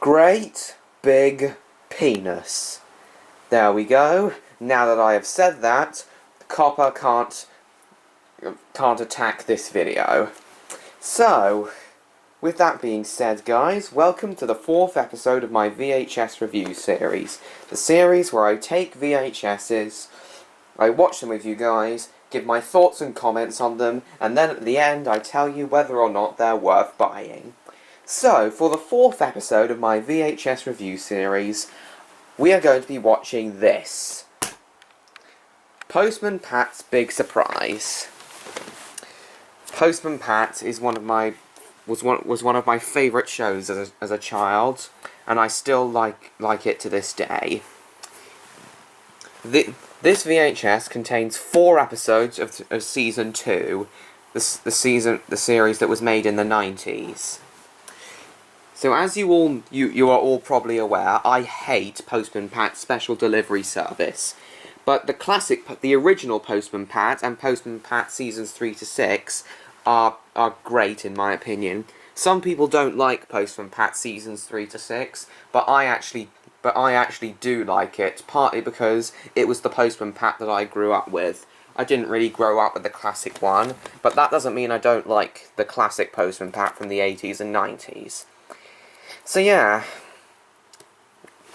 Great big penis. There we go. Now that I have said that, Copper can't attack this video. So, with that being said, guys, welcome to the 4th episode of my VHS review series. The series where I take VHSs, I watch them with you guys, give my thoughts and comments on them, and then at the end I tell you whether or not they're worth buying. So, for the 4th episode of my VHS review series, we are going to be watching this. Postman Pat's Big Surprise. Postman Pat is one of my favourite shows as a child, and I still like it to this day. This VHS contains 4 episodes of season 2, the series that was made in the 90s. So as you are all probably aware, I hate Postman Pat's special delivery service. But the original Postman Pat and Postman Pat seasons 3 to 6 are great in my opinion. Some people don't like Postman Pat seasons 3 to 6, but I actually do like it, partly because it was the Postman Pat that I grew up with. I didn't really grow up with the classic one, but that doesn't mean I don't like the classic Postman Pat from the 80s and 90s. So yeah,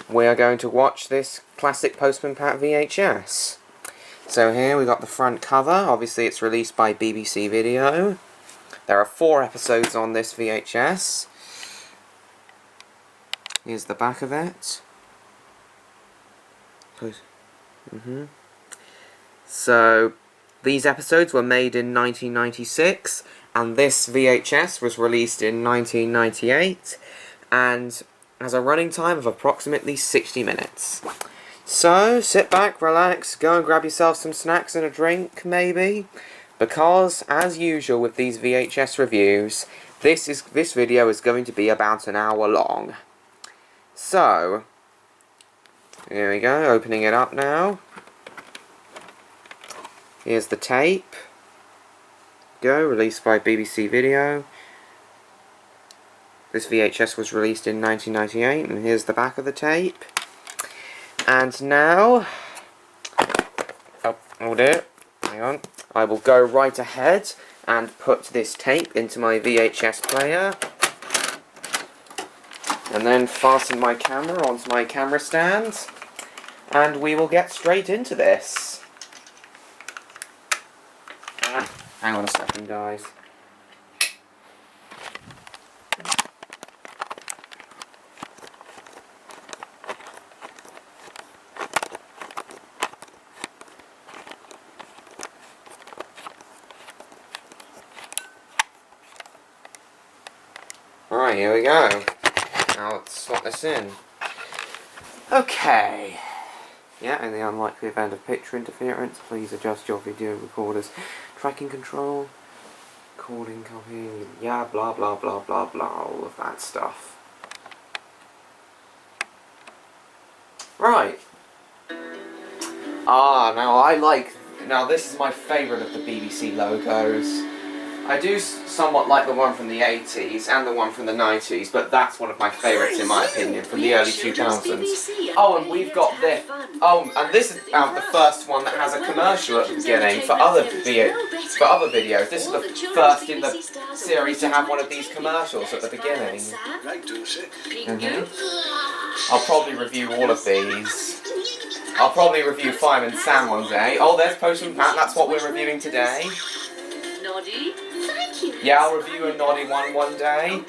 we are going to watch this classic Postman Pat VHS. So here we got the front cover. Obviously it's released by BBC Video. There are 4 episodes on this VHS. Here's the back of it. So these episodes were made in 1996, and this VHS was released in 1998. And has a running time of approximately 60 minutes. So, sit back, relax, go and grab yourself some snacks and a drink, maybe? Because, as usual with these VHS reviews, this video is going to be about an hour long. So, here we go, opening it up now. Here's the tape. Go, released by BBC Video. This VHS was released in 1998, and here's the back of the tape. And now, hold it, hang on, I will go right ahead and put this tape into my VHS player, and then fasten my camera onto my camera stand, and we will get straight into this. Hang on a second, guys. Alright, here we go. Now let's slot this in. Okay. Yeah, in the unlikely event of picture interference, please adjust your video recorder's tracking control, recording copy, yeah, blah blah blah blah blah, all of that stuff. Right. Now this is my favourite of the BBC logos. I do somewhat like the one from the 80s and the one from the 90s, but that's one of my favourites in my opinion, from the early 2000s. Oh, and we've got this. Oh, and this is the first one that has a commercial at the beginning for other videos. This is the first in the series to have one of these commercials at the beginning. I'll probably review all of these. I'll probably review Fireman Sam one day. Oh, there's Postman Pat, that's what we're reviewing today. Noddy, thank you. Yeah, I'll review a Noddy one day.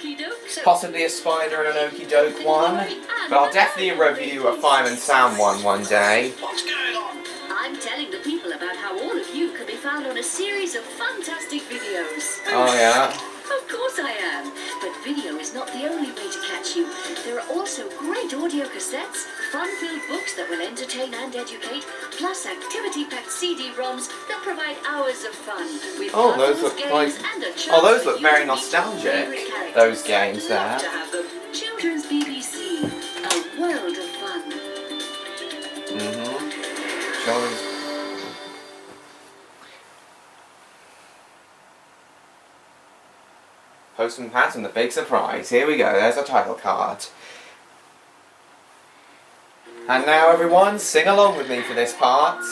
Possibly a Spider and an Okie Doke one. But I'll definitely review a Fireman Sam one day. What's going on? I'm telling the people about how all of you can be found on a series of fantastic videos. Oh, yeah? Of course I am. But video is not the only way to catch you. There are also great audio cassettes, fun-filled books that will entertain and educate, plus activity-packed CD-ROMs that provide hours of fun. With those look games like... and a chance Oh, those for look you very to meet nostalgic, your favourite characters. those games there. Love to have them. Children's BBC, a world of fun. Children's... Postman Pat and the Big Surprise. Here we go, there's a title card. And now everyone, sing along with me for this part.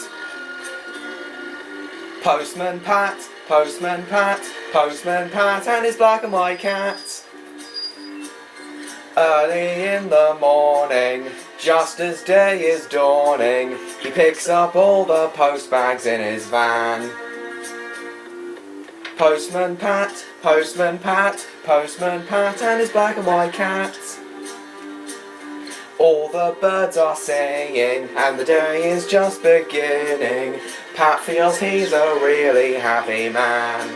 Postman Pat, Postman Pat, Postman Pat and his black and white cat. Early in the morning, just as day is dawning, he picks up all the post bags in his van. Postman Pat, Postman Pat, Postman Pat and his black and white cat. All the birds are singing and the day is just beginning. Pat feels he's a really happy man.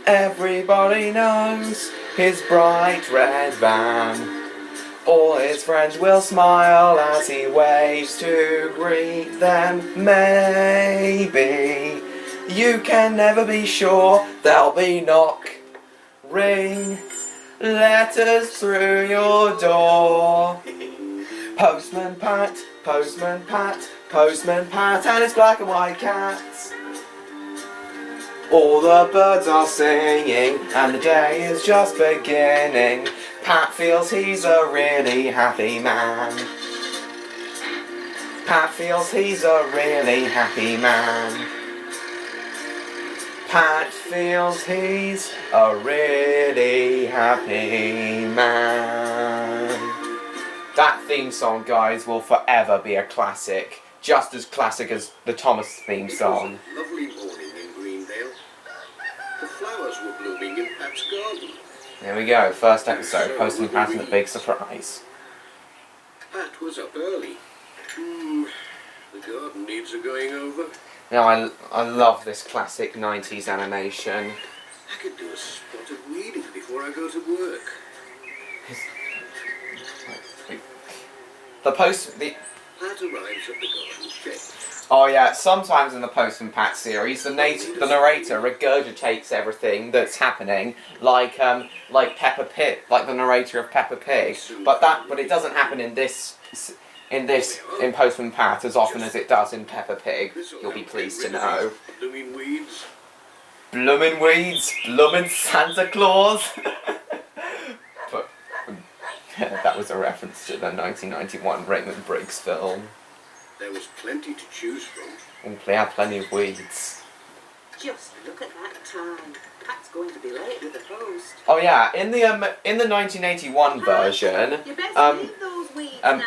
Everybody knows his bright red van. All his friends will smile as he waves to greet them. Maybe you can never be sure there'll be knock, ring, letters through your door. Postman Pat, Postman Pat, Postman Pat and his black and white cat. All the birds are singing and the day is just beginning. Pat feels he's a really happy man. Pat feels he's a really happy man. Pat feels he's a really happy man. That theme song, guys, will forever be a classic. Just as classic as the Thomas theme song. It was a lovely morning in Greendale. The flowers were blooming in Pat's garden. There we go, first episode, Postman Pat and the Big Surprise. Pat was up early. The garden needs a going over. Now, I love this classic 90s animation. I could do a spot of weeding before I go to work. The Pat arrives at the garden shed. Oh yeah, sometimes in the Postman Pat series, the narrator regurgitates everything that's happening, like Peppa Pig, like the narrator of Peppa Pig. But it doesn't happen in Postman Pat as often as it does in Peppa Pig. You'll be pleased to know. Blooming weeds. Bloomin' weeds, bloomin' Santa Claus. But that was a reference to the 1991 Raymond Briggs film. There was plenty to choose from. We had plenty of weeds. Just look at that time. Pat's going to be late with the post. Oh yeah, in the 1981 version, You best leave those weeds now.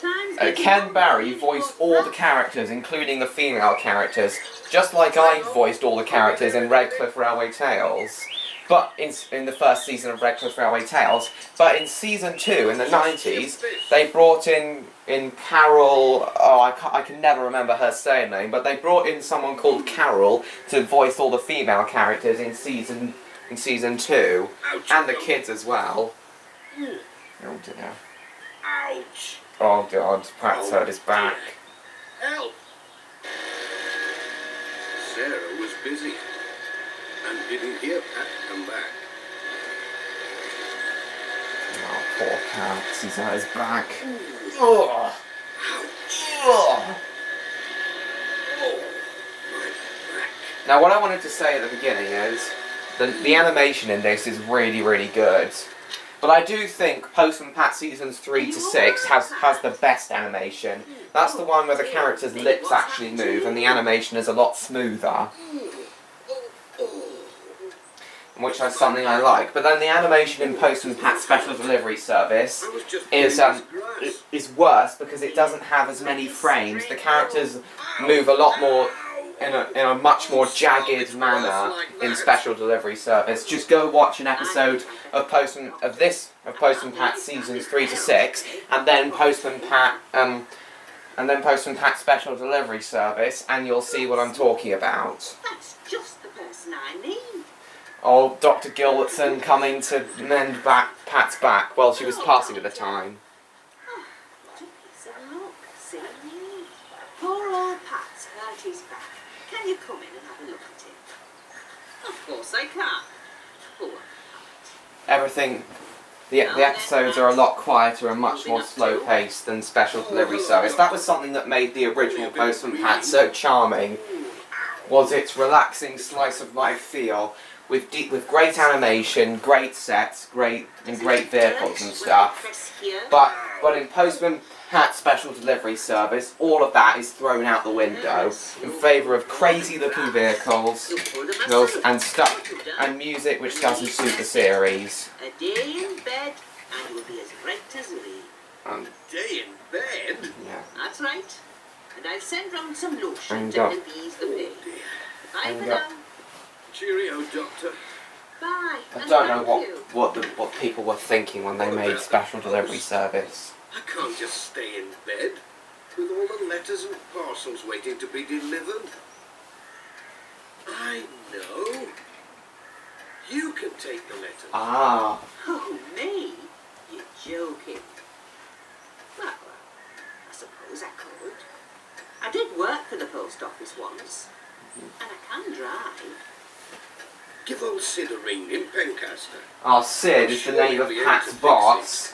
Time's getting Ken on. Barry voiced all the characters, including the female characters, just like I voiced all the characters in Redcliffe Railway Tales. But in the first season of Redcliffe Railway Tales, but in season 2 in the 90s, they brought in Carol. Oh, I can never remember her surname, but they brought in someone called Carol to voice all the female characters in season 2, and the kids as well. Oh dear. Ouch! Oh god, Pat's hurt his back. Help! Sarah was busy and didn't hear Pat come back. Oh, poor Pat, he's hurt his back. Oh. Oh. My back. Now what I wanted to say at the beginning is the animation in this is really, really good. But I do think Postman Pat seasons 3 to 6 has the best animation. That's the one where the characters' lips actually move and the animation is a lot smoother. Which is something I like. But then the animation in Postman Pat's Special Delivery Service is worse because it doesn't have as many frames. The characters move a lot more in a much more jagged manner in Special Delivery Service. Just go watch an episode of Postman Pat seasons 3 to 6, and then Postman Pat Special Delivery Service, and you'll see what I'm talking about. That's just the person I need. Oh, Dr. Gilbertson coming to mend Pat's back. Well, she was passing at the time. Oh, what a piece of luck. See? Poor old Pat's hurt his back. Can you come in and have a look at him? Of course I can. Poor Pat. Everything... The episodes are a lot quieter and much more slow-paced than Special Delivery Service. That was something that made the original Postman Pat so charming, was its relaxing slice of life feel, with great animation, great sets, great vehicles and stuff. But But in Postman Pat's special delivery service, all of that is thrown out the window in favour of crazy-looking vehicles and stuff and music which doesn't suit the series. A day in bed, and you'll be as right as me. Day in bed? Yeah. That's right. And I'll send round some lotion And to help ease the pain. Bye And for go. now. Cheerio, Doctor. Bye. I and don't know thank you. what people were thinking when they made special delivery service. I can't just stay in bed with all the letters and parcels waiting to be delivered. I know. You can take the letters. Ah. Oh, me? You're joking. Well, I suppose I could. I did work for the post office once, and I can drive. Give old Sid a ring in Pencaster. Our Sid is the name of Pat's boss.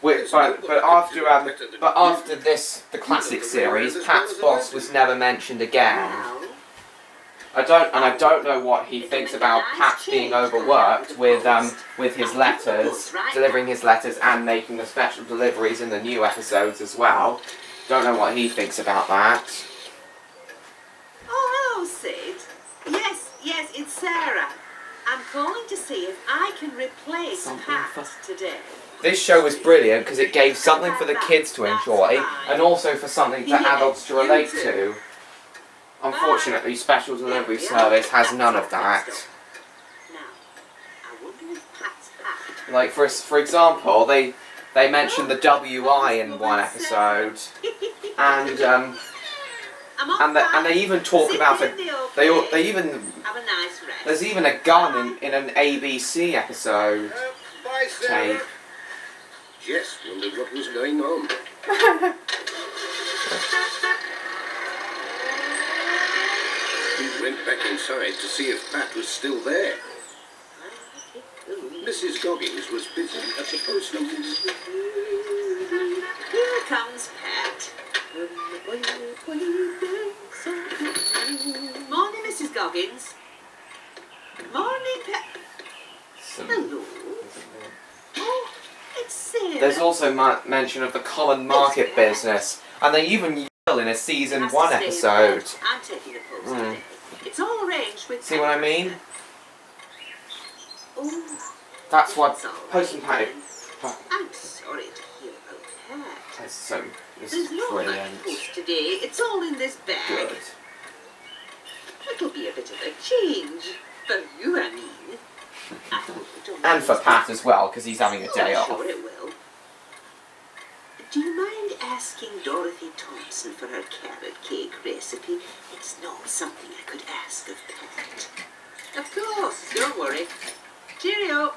But after this, the classic series, Pat's boss was never mentioned again. Well, I don't know what he thinks about Pat being overworked with his letters, delivering his letters and making the special deliveries in the new episodes as well. Don't know what he thinks about that. oh, hello, Sid. Yes, it's Sarah. I'm calling to see if I can replace Something Pat for- today. This show was brilliant because it gave something for the kids to enjoy and also for something for adults to relate to. Unfortunately, special delivery service has none of that. Now, I wonder if Pat's back. Like for example, they mentioned the WI in one episode, and I'm on and they even talk Sit about in the they open. even Have a nice rest. there's even a gun in an ABC episode. Bye, Sarah. Tape. Jess wondered what was going on. He went back inside to see if Pat was still there. Mrs. Goggins was busy at the post office. Here comes Pat. Morning, Mrs. Goggins. Morning, Pat. Hello. Oh, it's Sarah. There's also mention of the common market business, and they even yell in a season Has to 1 stay in episode. bed. I'm taking the post today. It's all arranged with. See what I mean? Oh, That's why it's all Postman right. Pat I'm sorry to hear about Pat. is so this There's is no much brilliant. post today. It's all in this bag. Good. It'll be a bit of a change for you, I mean. I hope you don't And for mind. Pat as well, because he's having a day Oh, off. sure it will. Do you mind asking Dorothy Thompson for her carrot cake recipe? It's not something I could ask of Pat. Of course, don't worry. Cheerio.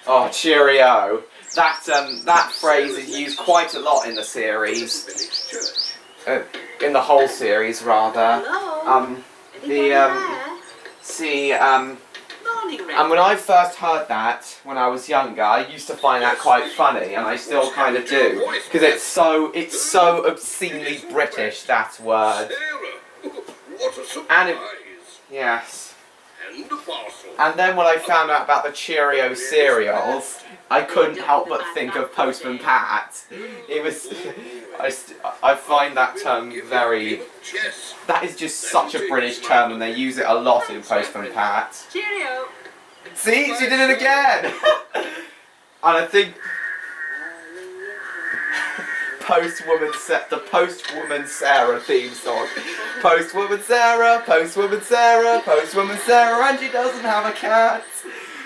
Oh, cheerio! That phrase is used quite a lot in the series, Village church. in the whole series rather. Hello. Anybody there? Morning, Red. And when I first heard that when I was younger, I used to find that quite funny, and I still kind of do, because it's so obscenely British, that word. Sarah, what a surprise! And yes. And a parcel. And then when I found out about the Cheerio cereals, I couldn't help but think of Postman Pat. It was, I find that term very, Jess. that is just such a British term, and they use it a lot in Postman Pat. Cheerio. See, she did it again! And I think the Postwoman Sarah theme song. Postwoman Sarah, Postwoman Sarah, Postwoman Sarah, and she doesn't have a cat.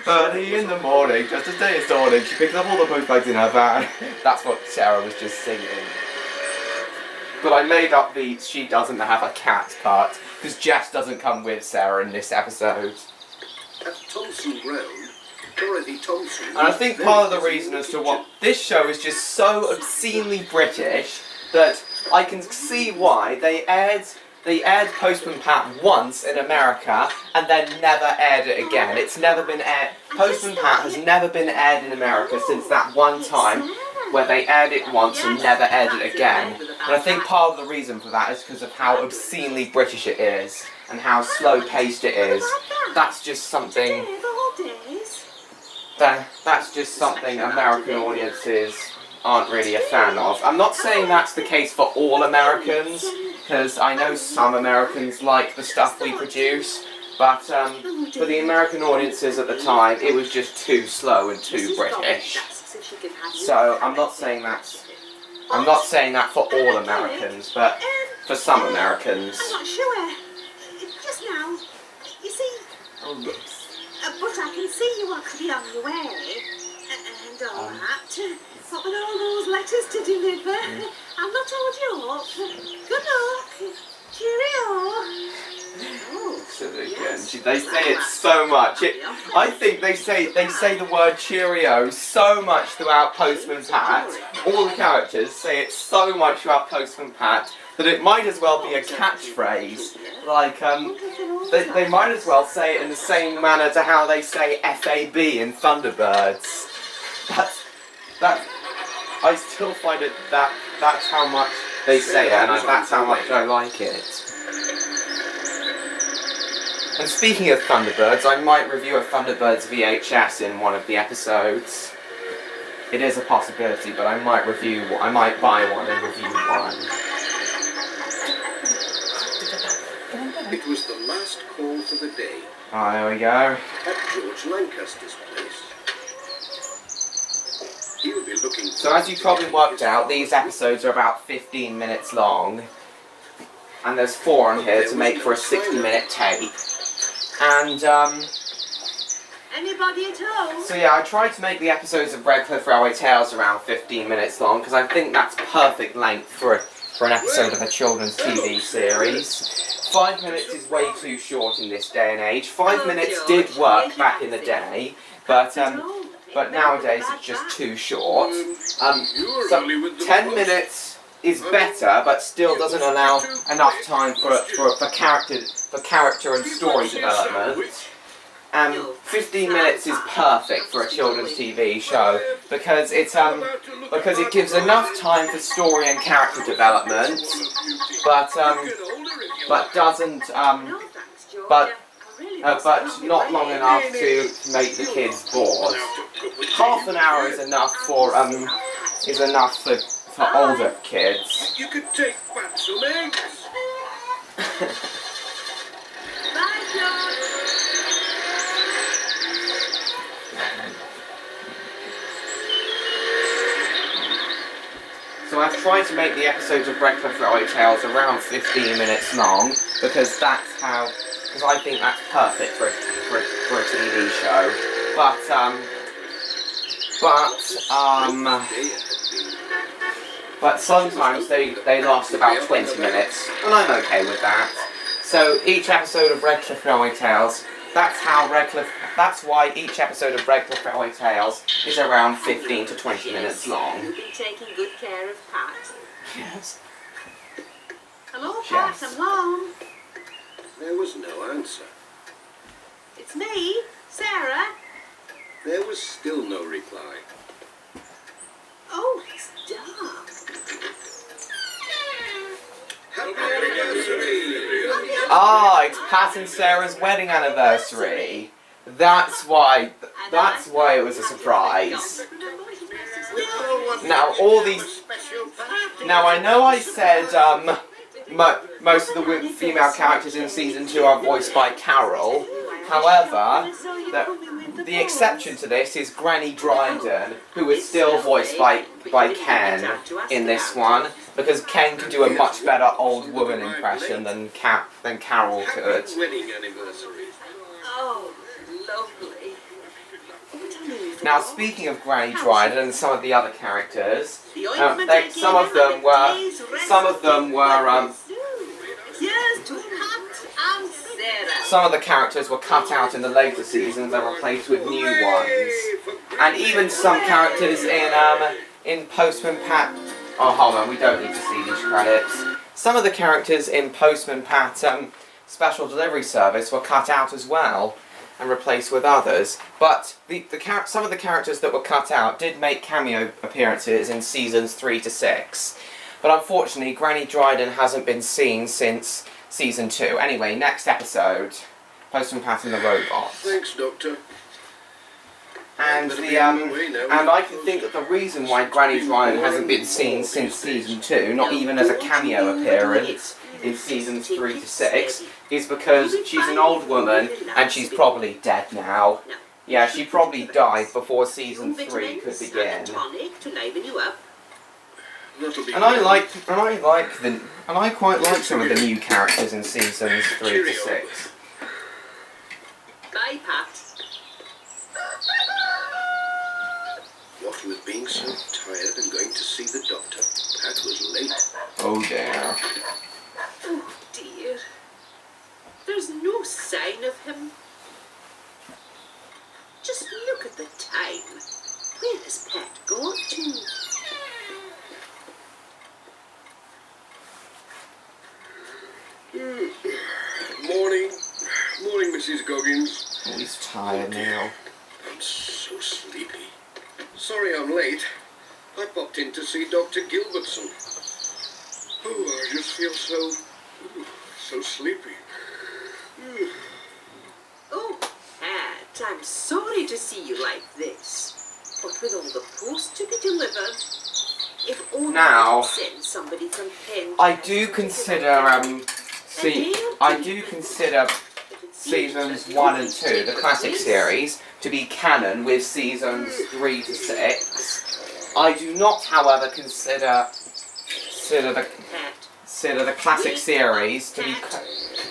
Early in the morning, just as day is dawning, she picks up all the post bags in her van. That's what Sarah was just singing. But I made up the she doesn't have a cat part, because Jess doesn't come with Sarah in this episode. At Thompson Ground, Dorothy Thompson. And I think part of the reason as to what this show is just so obscenely British that I can see why they aired Postman Pat once in America and then never aired it again. It's never been aired. Postman Pat has never been aired in America since that one time where they aired it once and never aired it again. And I think part of the reason for that is because of how obscenely British it is and how slow paced it is. That's just something. That's just something American audiences aren't really a fan of. I'm not saying that's the case for all Americans, because I know some Americans like the stuff we produce, but for the American audiences at the time, it was just too slow and too British. So I'm not saying that for all Americans, but for some Americans. I'm not sure. Just now. You see, Oh, whoops. but I can see you want to be on your way. And all that. What with all those letters to deliver? I'm not hold you up. Good luck. Cheerio. Oh, So again, yes. they say it so much. I think they say the word Cheerio so much throughout Postman Pat. All the characters say it so much throughout Postman Pat that it might as well be a catchphrase. Like they might as well say it in the same manner to how they say FAB in Thunderbirds. I still find it that's how much they say it, and that's how much I like it. And speaking of Thunderbirds, I might review a Thunderbirds VHS in one of the episodes. It is a possibility, but I might buy one and review one. It was the last call for the day Oh, there we go. at George Lancaster's place. He would be looking. So as you probably worked out, these episodes are about 15 minutes long. And there's 4 on here to make for a 60-minute tape. And, Anybody at home? so yeah, I tried to make the episodes of Redcliffe Railway Tales around 15 minutes long, because I think that's perfect length for an episode of a children's TV series. 5 minutes is way too short in this day and age. 5 minutes did work back in the day, but nowadays it's just too short. So 10 minutes is better, but still doesn't allow enough time for character and story development. 15 minutes is perfect for a children's TV show because it gives enough time for story and character development, but doesn't but not long enough to make the kids bored. Half an hour is enough for older kids. You could take back some eggs. Bye, George. So I've tried to make the episodes of Redcliffe Railway Tales around 15 minutes long because I think that's perfect for a TV show. But sometimes they last about 20 minutes, and I'm okay with that. So each episode of Redcliffe Railway Tales, that's why each episode of Redcliffe Railway Tales is around 15 to 20 minutes long. You've been taking good care of Pat. Yes. Hello, Pat, Yes. I'm home. There was no answer. It's me, Sarah. There was still no reply. Oh, it's dark. Happy anniversary! Ah, it's Pat and Sarah's wedding anniversary. That's why it was a surprise. Now Now I know I said most of the female characters in season 2 are voiced by Carol. However, the exception to this is Granny Dryden, who is still voiced by Ken in this one, because Ken can do a much better old woman impression than Carol could. Happy wedding anniversary. Oh, lovely. Now, speaking of Granny Dryden and some of the other characters, some of them were Here's to Pat and Sarah. some of the characters were cut out in the later seasons and replaced with new ones. And even some characters in Postman Pat. Oh, hold on, we don't need to see these credits. Some of the characters in Postman Pat Special Delivery Service were cut out as well and replaced with others. But some of the characters that were cut out did make cameo appearances in seasons 3 to 6. But unfortunately, Granny Dryden hasn't been seen since season 2. Anyway, next episode, Postman Pat and the Robot. Thanks, Doctor. and I can think that the reason why Granny Ryan hasn't been seen since season 2, not even as a cameo appearance in seasons 3 to 6, is because she's an old woman and she's probably dead now. Yeah, she probably died before season 3 could begin. And I quite like some of the new characters in seasons 3 to 6. Bye, Pat. What with being so tired and going to see the doctor, Pat was late. Oh dear. Oh dear. There's no sign of him. Just look at the time. Where has Pat gone to? Morning. Morning, Mrs. Goggins. Oh, he's tired now. I'm so sleepy. Sorry I'm late. I popped in to see Dr. Gilbertson. Oh, I just feel so sleepy. Oh, Pat, I'm sorry to see you like this. But with all the post to be delivered, if only Now, I could send somebody from Penn. I do consider seasons 1 and 2, the classic series, to be canon with seasons 3 to 6. I do not, however, consider the classic series to be.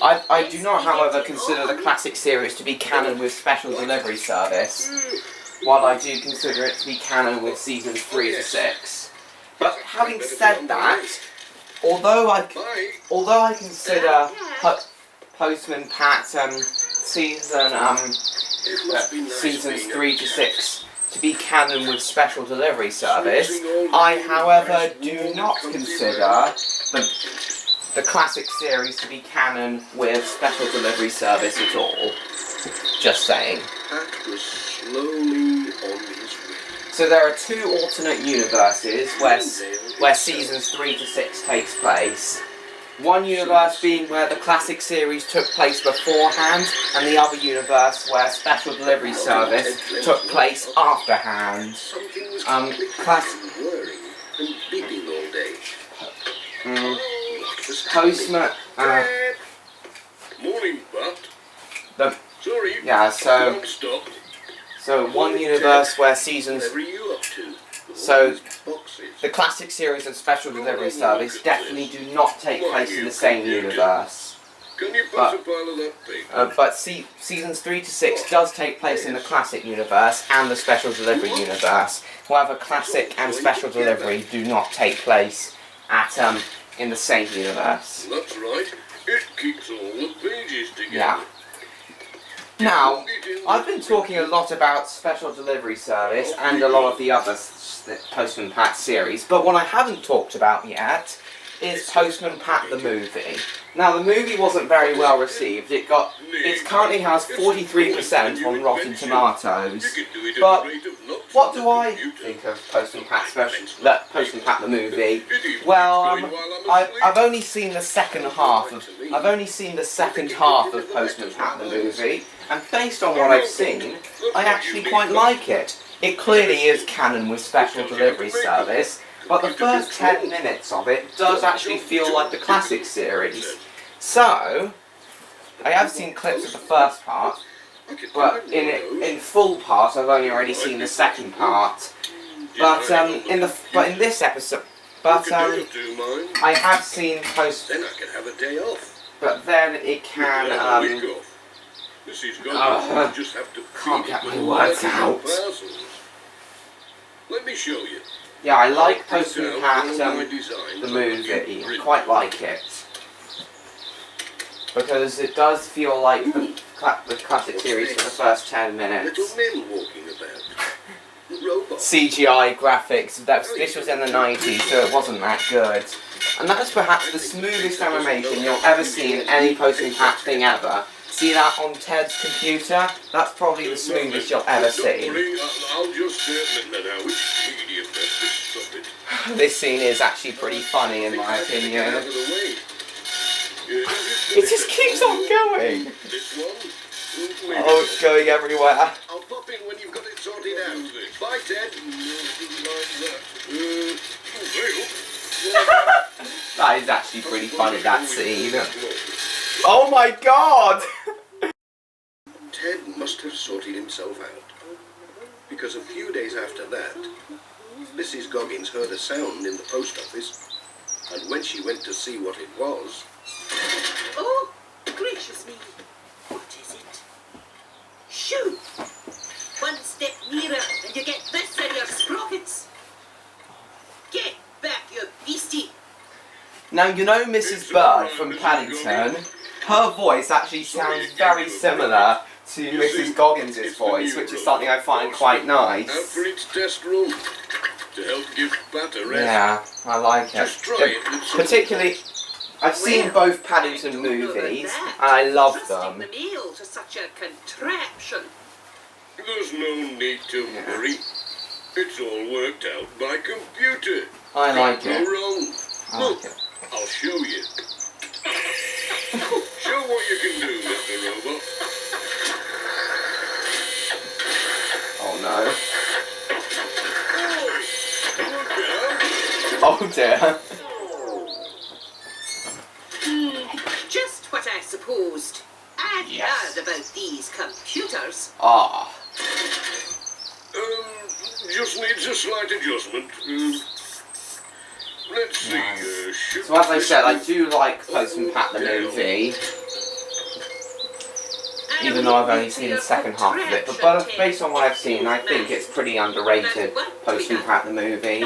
I do not, however, consider the classic series to be canon with Special Delivery Service, while I do consider it to be canon with seasons 3 to 6. But having said that, although I consider Postman Pat seasons 3 to 6 to be canon with Special Delivery Service, I, however, do not consider the classic series to be canon with Special Delivery Service at all. Just saying. Pat was slowly on his way. So there are 2 alternate universes where seasons 3 to 6 takes place. One universe being where the classic series took place beforehand, and the other universe where Special Delivery Service took place afterhand. Something was whirring and beeping all day. What was Postman. Morning, Pat. Sorry. Yeah, so Stop. one universe where seasons. Whatever are you up to? So Boxes. the classic series and Special Delivery Service definitely do not take place in the same universe. Can you pass a pile of that paper? But seasons 3 to 6 does take place in the classic universe and the Special Delivery universe. However, classic and Special Delivery do not take place in the same universe. That's right. It keeps all the pages together. Yeah. Now, I've been talking a lot about Special Delivery Service and a lot of the other Postman Pat series, but what I haven't talked about yet is Postman Pat the movie. Now, the movie wasn't very well received. It currently has 43% on Rotten Tomatoes. But what do I think of Postman Pat Postman Pat the movie? Well, I've only seen the second half of Postman Pat the movie, and based on what I've seen, I actually quite like it. It clearly is canon with Special Delivery Service, but the first 10 minutes of it does actually feel like the classic series. So, I have seen clips of the first part, but in full part I've only already seen the second part. But in this episode, I have seen Then I can have a day off. But then it can Just have to can't get my words out. Let me show you. Yeah, I like Postman Pat the movie. I quite like it. Because it does feel like the classic series for the first 10 minutes. Little men walking about. Robots. CGI graphics, this was in the 90s, so it wasn't that good. And that is perhaps the smoothest animation you'll ever see in any Postman Pat thing ever. See that on Ted's computer? That's probably the smoothest you'll ever see. I'll just let out which idiot best to stop it. This scene is actually pretty funny in my opinion. It just keeps on going. This one? Oh, it's going everywhere. I'll pop in when you've got it sorted out. Bye, Ted. That is actually pretty funny, that scene. Oh my god! Ted must have sorted himself out. Because a few days after that, Mrs. Goggins heard a sound in the post office, and when she went to see what it was... Oh, gracious me. What is it? Shoo! One step nearer and you get this in your sprockets. Get back, you beastie. Now, you know Mrs. Bird from Paddington? Her voice actually sounds very similar to Mrs. Goggins' voice, which is something I find quite Out nice. for its test run, to help give Pat a rest. Yeah, I like it. Just try it with some... Particularly, I've seen both Paddington movies, and I love Trusting them. the mail to such a contraption. There's no need to worry. It's all worked out by computer. I like Can't it. go wrong. I Look, like it. I'll show you. Show what you can do, Mr. Robot. Oh no. Oh, Oh dear. Just what I supposed. I've Yes. heard about these computers. Ah. just needs a slight adjustment. Let's see. should So as I this said, I be- do like Postman Pat the movie, even though I've only seen the second half of it. But based on what I've seen, I think it's pretty underrated, Postman Pat the movie,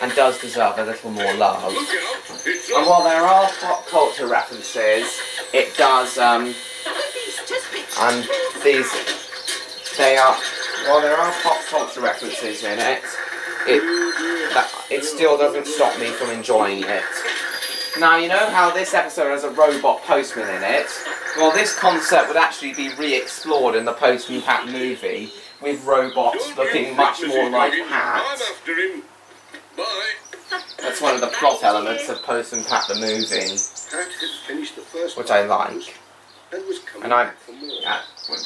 and does deserve a little more love. Look out! It's And while there are pop culture references, it does, and these, while there are pop culture references in it, it still doesn't stop me from enjoying it. Now, you know how this episode has a robot postman in it? Well, this concept would actually be re-explored in the Postman Pat movie, with robots looking much more like I'm Pat. after him. Bye. That's one of the plot elements of Postman Pat the movie, Pat had finished the first which I part like. and was coming And I, back for more.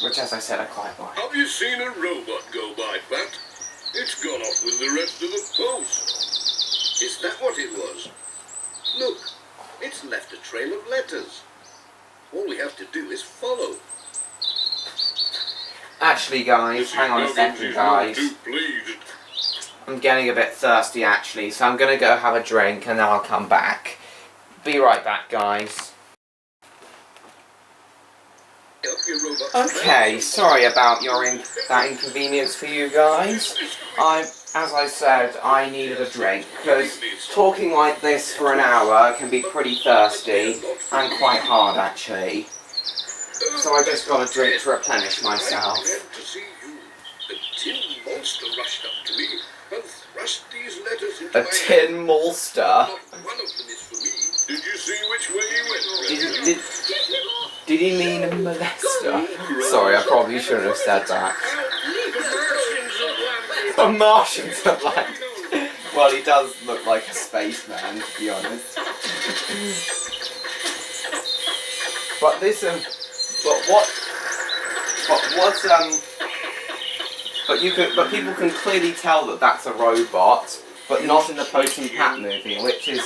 which as I said, I quite like. Have you seen a robot go by, Pat? It's gone off with the rest of the post. Is that what it was? Look, it's left a trail of letters. All we have to do is follow. Actually, guys, hang on a second, guys. Too pleased. I'm getting a bit thirsty, actually, so I'm gonna go have a drink and then I'll come back. Be right back, guys. Help your robot. Okay, sorry about that inconvenience for you guys. As I said, I needed a drink, because talking like this for an hour can be pretty thirsty, and quite hard, actually. So I just got a drink to replenish myself. I'm glad to see you. A tin monster rushed up to me and thrust these letters into A my tin hand. monster? Not one of them is for me. Did you see which way he went, Red? Did he mean a molester? Sorry, I probably shouldn't have said that. The Martians are like... Well, he does look like a spaceman, to be honest. But this, but people can clearly tell that that's a robot, but not in the Postman Pat movie, which is,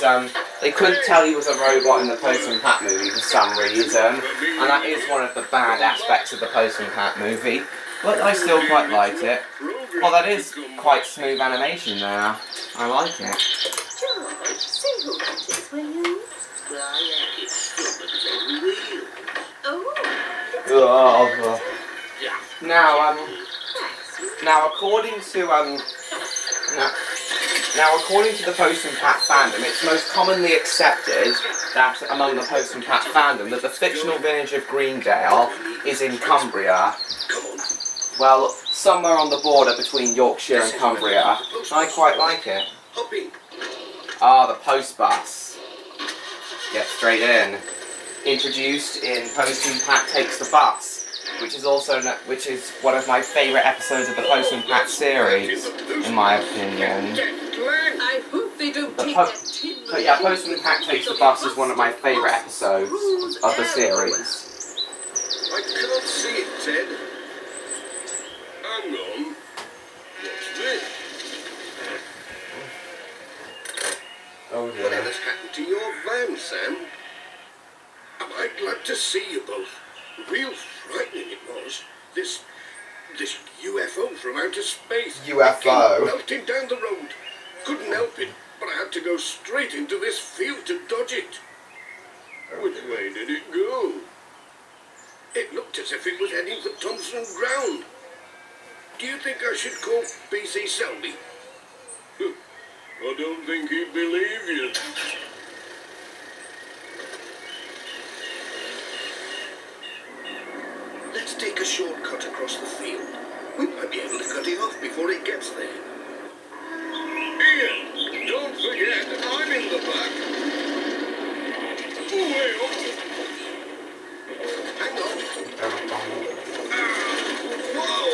they couldn't tell he was a robot in the Postman Pat movie for some reason, and that is one of the bad aspects of the Postman Pat movie, but I still quite liked it. Well, that is quite smooth animation there. I like it. George, say who that is, will you? Oh, Now, according to the Postman Pat fandom, it's most commonly accepted that among the Postman Pat fandom that the fictional village of Greendale is in Cumbria. Well, somewhere on the border between Yorkshire and Cumbria. I quite like it. Hopping. Ah, the post bus. Get straight in. Introduced in Postman Pat Takes the Bus, which is one of my favourite episodes of the Postman Pat series, in my opinion. I hope they don't take that tin. But yeah, Postman Pat Takes the Bus is one of my favourite episodes of the series. I can't see it, Ted. Hang on. What's this? Oh dear. Whatever's happened to your van, Sam? Am I glad to see you both? Real frightening it was. This UFO from outer space. UFO? It came melting down the road. Couldn't help it, but I had to go straight into this field to dodge it. Which way did it go? It looked as if it was heading for Thompson Ground. Do you think I should call B.C. Selby? I don't think he'd believe you. Let's take a shortcut across the field. We might be able to cut it off before it gets there. Ian, don't forget I'm in the back. Way up. Hang on. Whoa!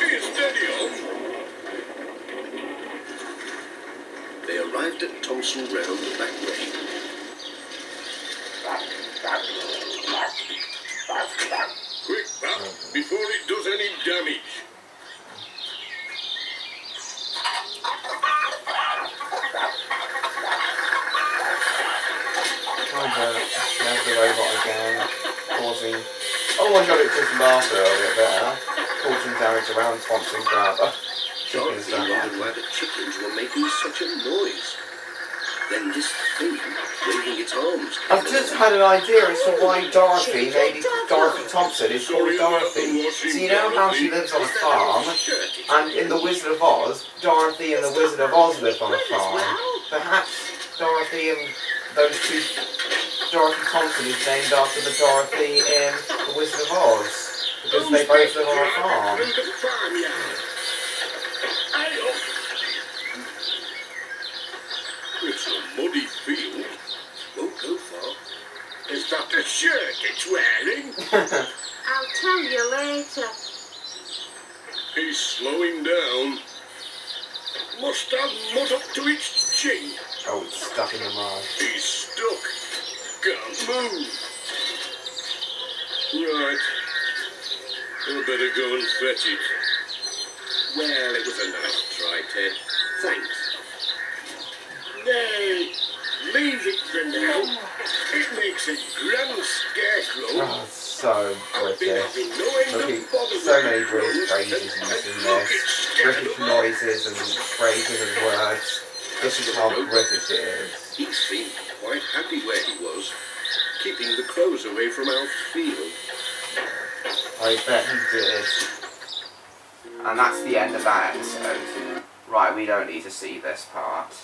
It's steady on. They arrived at Thompson Ground the back way. Quick, Pap, before it does any damage. There's the robot again, causing... Oh my god, it just laughed a little bit there. Causing damage around Thompson Ground. Chickens don't like why the chickens were making such a noise. Then this thing waving its arms. I've just had an idea as to why Dorothy, maybe Dorothy Thompson, is called Dorothy. So you know how she lives on a farm, and in The Wizard of Oz, Dorothy and the Wizard of Oz live on a farm. Perhaps Dorothy and those two, Dorothy Thompson is named after the Dorothy in The Wizard of Oz, because they both live on a farm. It's a muddy field. Won't go far. Is that a shirt it's wearing? I'll tell you later. He's slowing down. Must have mud up to its chin. Oh, it's stuck in the mud. He's stuck. Can't move. Right. I better go and fetch it. Well, it was a nice try, Ted. Thanks. Nay, leave it for now. It makes a grand scarecrow. Oh, so I've been British. having no end Look of bother at so with many my British clothes, phrases and using look, this. it's scared British them off. noises and phrases and words. This is how British it is. He seemed quite happy where he was, keeping the crows away from our field. I bet he did. And that's the end of that episode. Right, we don't need to see this part.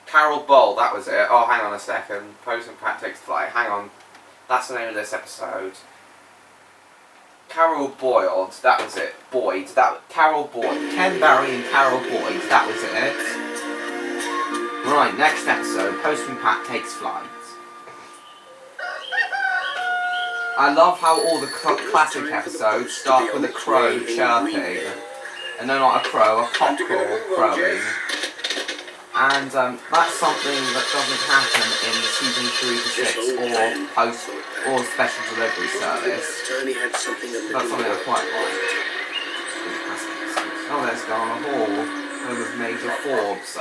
Carol Bowl, that was it. Oh, hang on a second. Postman Pat takes flight. Hang on. That's the name of this episode. Carol Boyd, that was it. Boyd, Carol Boyd. Ken Barry and Carol Boyd, that was it. Right, next episode. Postman Pat takes flight. I love how all the classic episodes start with a crow chirping. And no, not a crow, a cockerel crowing. And that's something that doesn't happen in season 3 to 6 or special delivery service. That's something I quite like. Oh, there's Garner Hall, home of Major Forbes. I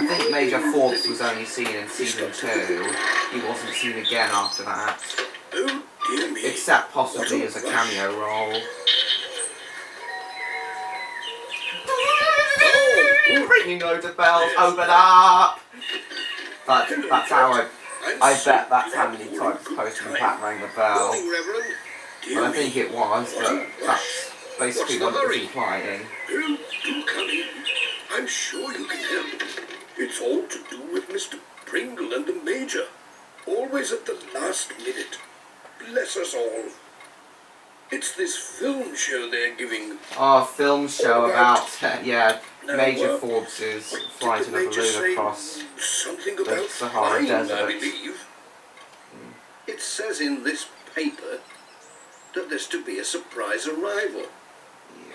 think Major Forbes was only seen in season 2. He wasn't seen again after that. Oh, dear me. Except possibly as a cameo role. Ringing loads of bells, open up! That's how I bet that's how many times Postman Pat rang the bell. Well, I think it was, but that's basically what it was implying. Do come in. I'm sure you can help. It's all to do with Mr. Pringle and the Major. Always at the last minute. Bless us all. It's this film show they're giving. Oh, a film show about, yeah, Major Forbes' flight in a balloon across the Sahara Desert. I believe. It says in this paper, that there's to be a surprise arrival.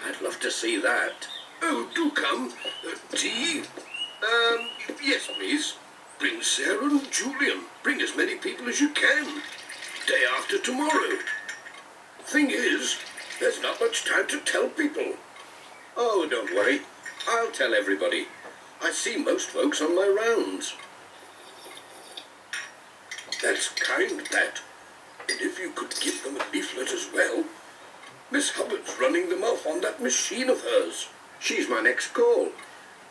I'd love to see that. Oh, do come. Tea? Yes, please. Bring Sarah and Julian. Bring as many people as you can. Day after tomorrow. Thing is, there's not much time to tell people. Oh, don't worry. I'll tell everybody. I see most folks on my rounds. That's kind, Pat. And if you could give them a leaflet as well. Miss Hubbard's running them off on that machine of hers. She's my next call.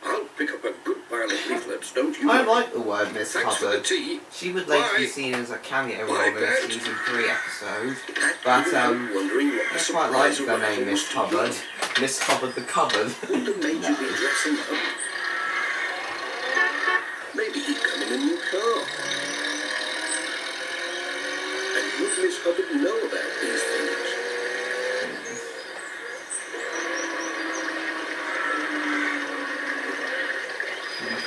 I'll pick up a good pile of leaflets, don't you? I like the word Miss Thanks for the Hubbard. tea. She would later be Bye. seen as a cameo Bye, role in Pat. season 3 episode. Pat, But you were wondering what the I quite like surprise the name arrival Miss was to Hubbard. you. Miss Hubbard the Cupboard. Wouldn't have made you be dressing up. Maybe he'd come in a new car. And would Miss Hubbard know about these things?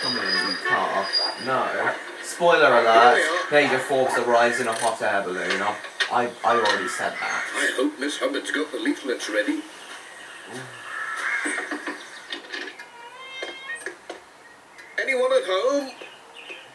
Come in a new car. No. Spoiler alert, Major Forbes arrives in a hot air balloon. I already said that. I hope Miss Hubbard's got the leaflets ready. Anyone at home?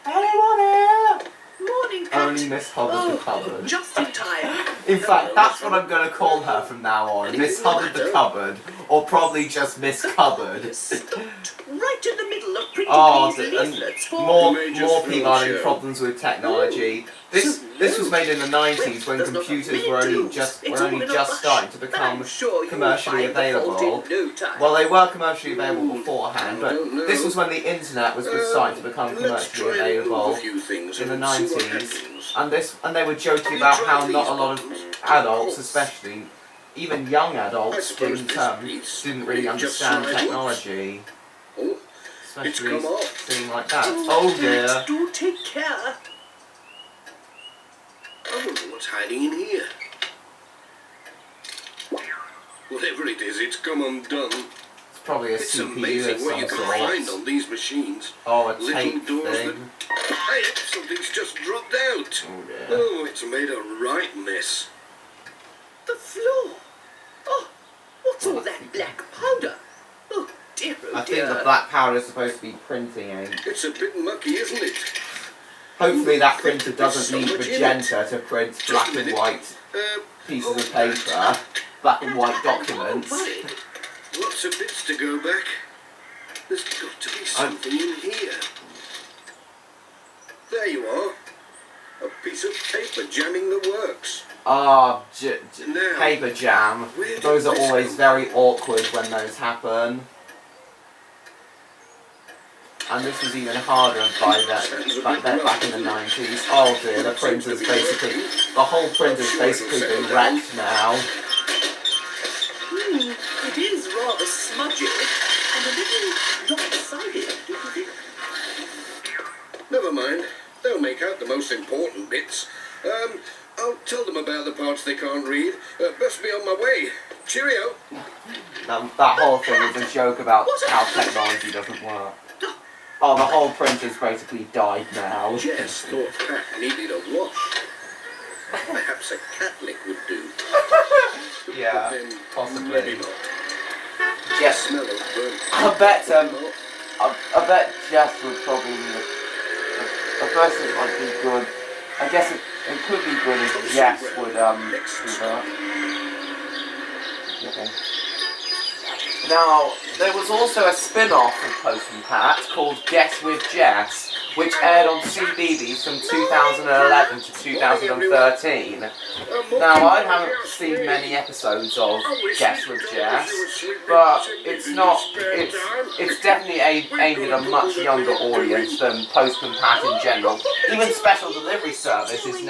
Anyone here? Morning, Pat. Only Miss Hubbard the Cupboard. Just in time. In fact, that's what I'm going to call her from now on. Miss Hubbard the Cupboard. Or probably just Miss Cupboard. Stopped right in the middle of printing Oh, these and leaflets for more Major's people are having Roadshow. problems with technology. This was made in the 90s when computers were only just starting to become commercially available. Well, they were commercially available beforehand, but this was when the internet was just starting to become Let's commercially try and move a available few things in the and see what 90s. happens. And they were joking about how not a lot of adults, especially even young adults, didn't really understand technology. Oh, Especially come off. things like that. Oh dear. Do take care. I wonder what's hiding in here. Whatever it is, it's come undone. It's probably a It's CPU of amazing what you some can find sort. on these machines. Oh, a Little tape doors thing. that... Hey, something's just dropped out. Oh dear. Oh, it's made a right mess. The floor. Oh, what's all that black powder? Oh dear, oh I dear. think the black powder is supposed to be printing ink. It's a bit mucky, isn't it? Hopefully that printer doesn't so need much in magenta to print black and white pieces of paper, black and white documents. Worried. Lots of bits to go back. There's got to be something in here. There you are. A piece of paper jamming the works. Ah, Now, paper jam. where did Those are this always come very awkward when those happen. And this was even harder back in the 90s. Oh dear, the whole printer's basically been wrecked now. It is rather smudgy and a little lopsided, do you think? Never mind. They'll make out the most important bits. I'll tell them about the parts they can't read. Best be on my way. Cheerio. That whole thing is a joke about how technology doesn't work. Oh, the whole printer's basically died now. Jess thought Pat needed a wash. Perhaps a cat lick would do. Yeah, Then maybe possibly. not. Yes, Smell of burnt. I bet Jess would probably the first thing might be good. I guess it could be good if Jess would do that. Okay. Now, there was also a spin-off of Postman Pat called Guess with Jess, which aired on CBeebies from 2011 to 2013. Now, I haven't seen many episodes of Guess with Jess, but it's definitely aimed at a much younger audience than Postman Pat in general. Even Special Delivery Service is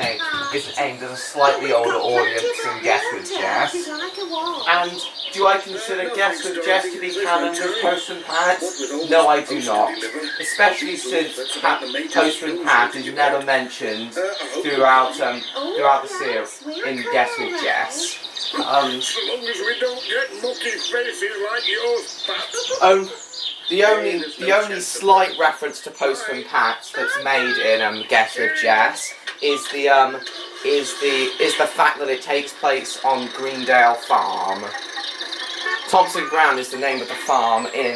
aimed at a slightly older audience than Guess with Jess. And do I consider Guess with Jess to be canon with Postman Pat? No, I do not. Especially since Postman Pat is never mentioned throughout the series in Guess with Jess. So long as we don't get mucky faces like yours, Pat. The only slight reference to Postman Pat that's made in Guess with Jess is the fact that it takes place on Greendale Farm. Thompson Ground is the name of the farm in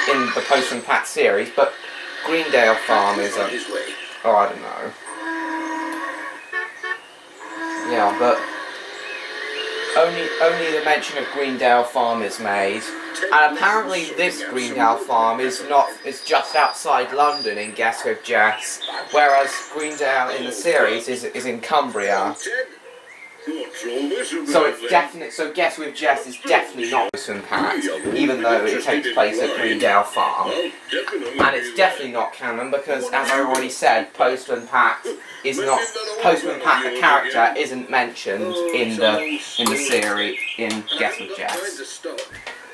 the Postman Pat series, but Greendale Farm is a... Oh, I don't know. Yeah, but only the mention of Greendale Farm is made, and apparently this Greendale Farm is just outside London in Guess With Jess, whereas Greendale in the series is in Cumbria. So it's definite. So Guess With Jess is definitely not Postman Pat, even though it takes place at Greendale Farm, and it's definitely not canon because, as I already said, Postman Pat is not Postman Pat. The character isn't mentioned in the series in Guess With Jess.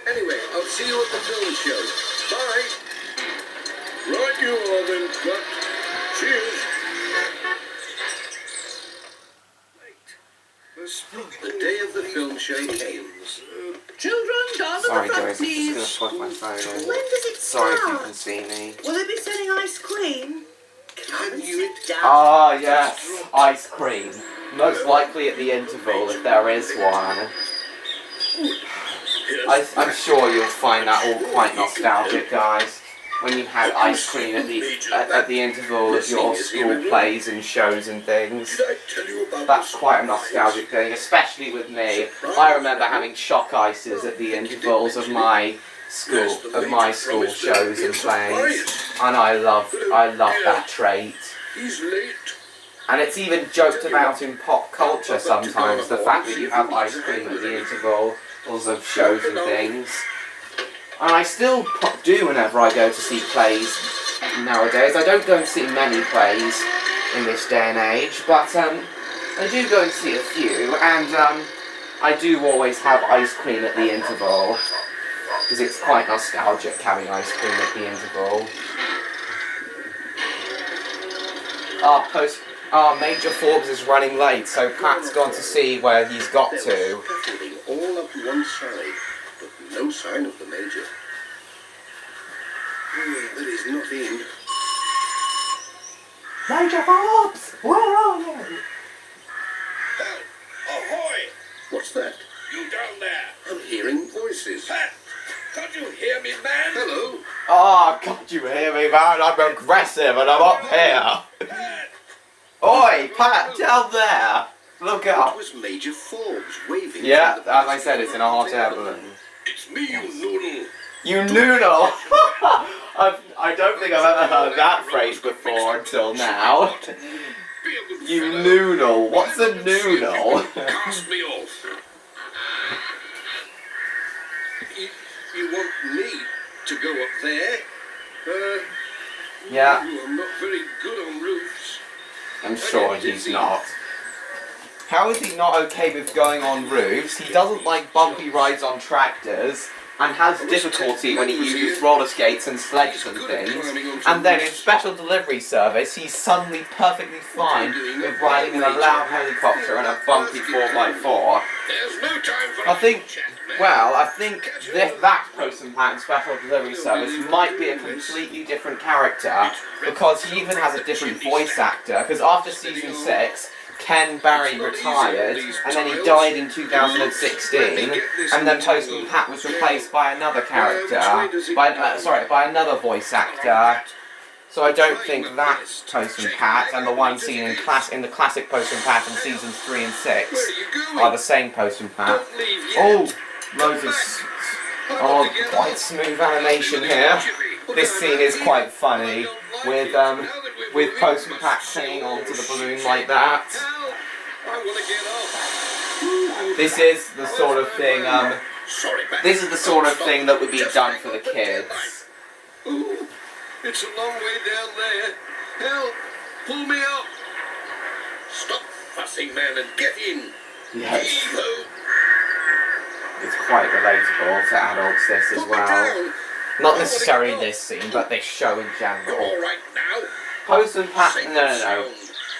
Anyway, I'll see you at the film show. Bye. Right you are then, Pat. Cheers. The day of the film show comes. Children, down Sorry, to the front, guys, I'm please. just gonna plug my phone in. When does it Sorry start? if you can see me. Will they be selling ice cream? Can you down? Ah, yes, ice cream. Most likely at the interval, if there is one. I'm sure you'll find that all quite nostalgic, guys. When you had ice cream at the interval of your school plays and shows and things. That's quite a nostalgic thing, especially with me. I remember having shock ices at the intervals of my school shows and plays, and I love that trait. And it's even joked about in pop culture sometimes, the fact that you have ice cream at the intervals of shows and things. And I still do whenever I go to see plays nowadays. I don't go and see many plays in this day and age, but I do go and see a few, and I do always have ice cream at the interval, because it's quite nostalgic having ice cream at the interval. Major Forbes is running late, so Pat's gone to see where he's got to. All up one side, but no sign of the Major. But he's not in. Major Forbes, where are you? Ahoy! What's that? You down there? I'm hearing voices. Pat, can't you hear me, man? Hello? Oh, can't you hear me, man? I'm aggressive and I'm up here. Pat! Oi, Pat, down there. Look That up. was Major Forbes waving. Yeah, from the as I said, it's in a hot air balloon. It's me, you noodle. You noodle! I don't think I've ever heard that phrase before until now. Be a good You fellow. noodle. What's a noodle? Cast me off. You want me to go up there? Yeah, I'm not very good on roofs. I'm sure he's not. How is he not okay with going on roofs? He doesn't like bumpy rides on tractors, and has difficulty when he uses roller skates and sledges and things. And then in special delivery service, he's suddenly perfectly fine with riding in a loud helicopter and a bumpy 4x4. There's no time for I think, chat, man. well, I think that Postman Pat in special delivery service might be a completely different character, because he even has a different voice actor, because after season 6, Ken Barry retired, and then he died in 2016, and then Postman Pat was replaced by another character, by another voice actor. So I don't think that Postman Pat and the one seen in the classic Postman Pat in seasons 3 and 6 are the same Postman Pat. Oh, loads of quite smooth animation here. This scene is quite funny, with Postman Pat clinging onto the balloon like that. This is the sort of thing. Sorry, Pat. This is the sort of thing that would be done for the kids. Ooh, it's a long way down there. Help! Pull me up! Stop fussing, man, and get in. Yes, Heave-ho. it's quite relatable to adults. This as Put me well. down! Not necessarily this scene, but this show in You're general. all right now. Postman Pat. Safe No. and sound.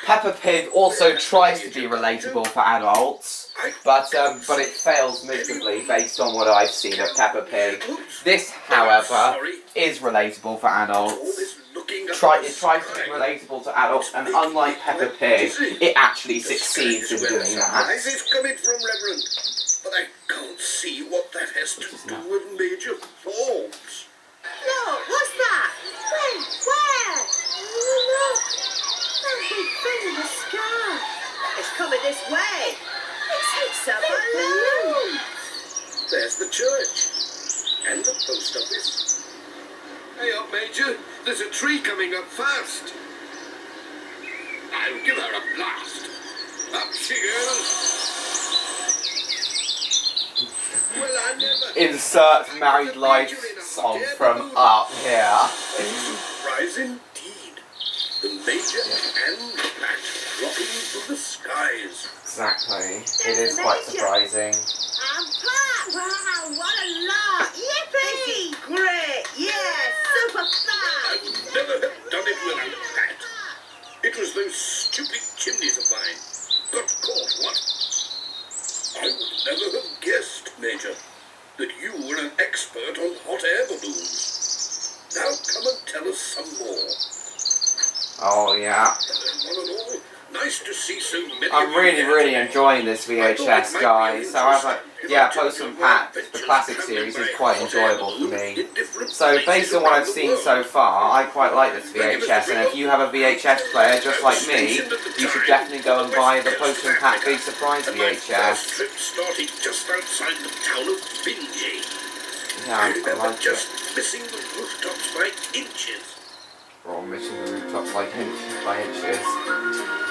Peppa Pig also tries to be relatable for adults, but it fails miserably based on what I've seen of Peppa Pig. This, however, is relatable for All adults. this looking looking at it tries to be relatable to adults, and unlike Peppa Pig, it actually succeeds in doing that. Where is coming from, Reverend? But I can't see what that has to do with Major Forbes. Look, what's that? Where? Oh, look. That big thing in the sky. It's coming this way. It's a balloon. There's the church. And the post office. Hey up, Major. There's a tree coming up fast. I'll give her a blast. Up she goes. Well, I never... Insert Married Life song from Up here. Surprise indeed. The Major and Pat rocking through the skies. Exactly. It is quite surprising. And Pat. Wow, what a lot. Yippee. This is great. Yeah, super I fun. would never have done it without Pat. It was those stupid chimneys of mine. Got caught, what? I would never have guessed, Major, that you were an expert on hot air balloons. Now come and tell us some more. Oh yeah. One and all, nice to see so many. I'm really enjoying this VHS, guys. So I was like, yeah, Postman Pat, the classic series, is quite enjoyable for me. So based on what I've seen so far, I quite like this VHS, and if you have a VHS player just like me, you should definitely go and buy the Postman Pat Big Surprise VHS. Trip started just outside the town of Binjay. Yeah, I like it. Just missing the rooftops by inches. Or missing the rooftops by inches.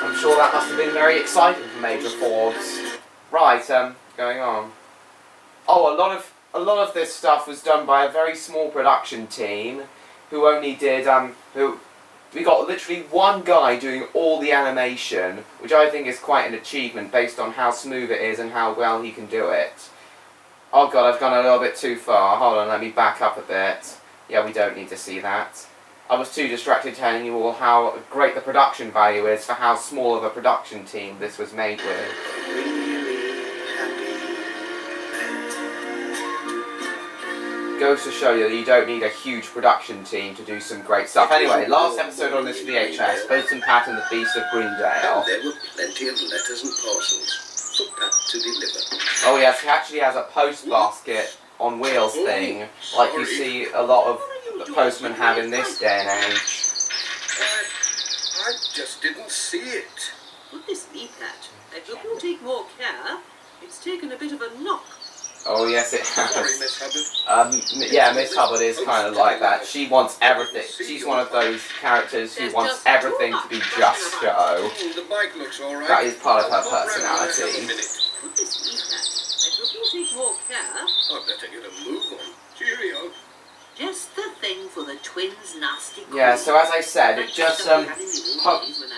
I'm sure that must have been very exciting for Major Forbes. Right, going on. Oh, a lot of this stuff was done by a very small production team, who only did we got literally one guy doing all the animation, which I think is quite an achievement based on how smooth it is and how well he can do it. Oh god, I've gone a little bit too far. Hold on, let me back up a bit. Yeah, we don't need to see that. I was too distracted telling you all how great the production value is for how small of a production team this was made with. Goes to show you that you don't need a huge production team to do some great stuff. Anyway, last episode on this VHS, Postman Pat and the Beast of Greendale. And there were plenty of letters and parcels for Pat to deliver. Oh yes, he actually has a post basket on wheels thing, like you see a lot of the postmen have in this day and age. I just didn't see it. Goodness me, Pat. I hope you'll take more care. It's taken a bit of a knock. Oh yes, it Sorry, has. Miss Hubbard. Yeah, Miss Hubbard is kind of like that. She wants everything. She's one of those characters who wants everything to be just so. The bike looks all right. That is part of her I'll pop round and have a personality. minute. Goodness me, Pat. I hope you'll take more care. I'd better get a move on. Cheerio. Just the thing for the twins' nasty Yeah, queen. so as I said, it just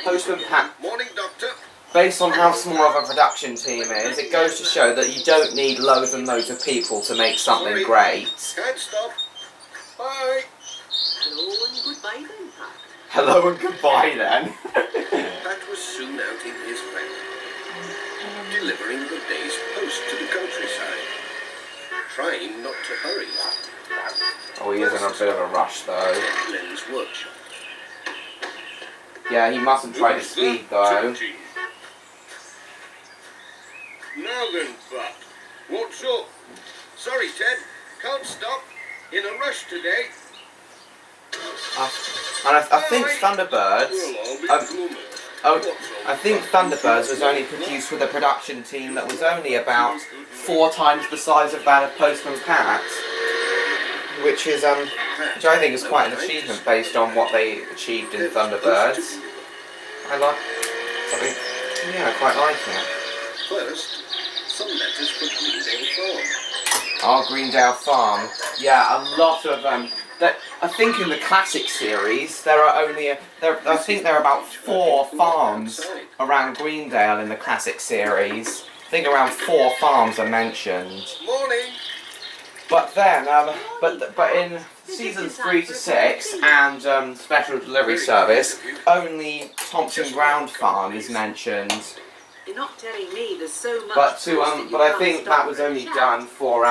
Postman Pat. Morning, Doctor. Based on how small of a production team is, it goes to show that you don't need loads and loads of people to make something great. Can't stop. Bye. Hello and goodbye then, Pat. Hello and goodbye then. Pat was soon out in his van, delivering the day's post to the countryside, trying not to hurry. Oh, he is in a bit of a rush though. Glenn's workshop. Yeah, he mustn't try to speed though. Now then, Pat, what's up? Sorry, Ted, can't stop. In a rush today. And I think Thunderbirds. Well, I'll be gloomy. I think Thunderbirds was only produced with a production team that was only about 4 times the size of that of Postman Pat, which I think is quite an achievement based on what they achieved in Thunderbirds. I like something. Yeah, I quite like it. First, some letters for Greendale Farm. Oh, Greendale Farm. Yeah, a lot of I think in the classic series there are only I think there are about 4 farms around Greendale in the classic series. I think around 4 farms are mentioned. Morning. But then, but in seasons 3 to 6 and Special Delivery Service, only Thompson Ground Farm is mentioned. You're not telling me there's so much. But I think that was only done for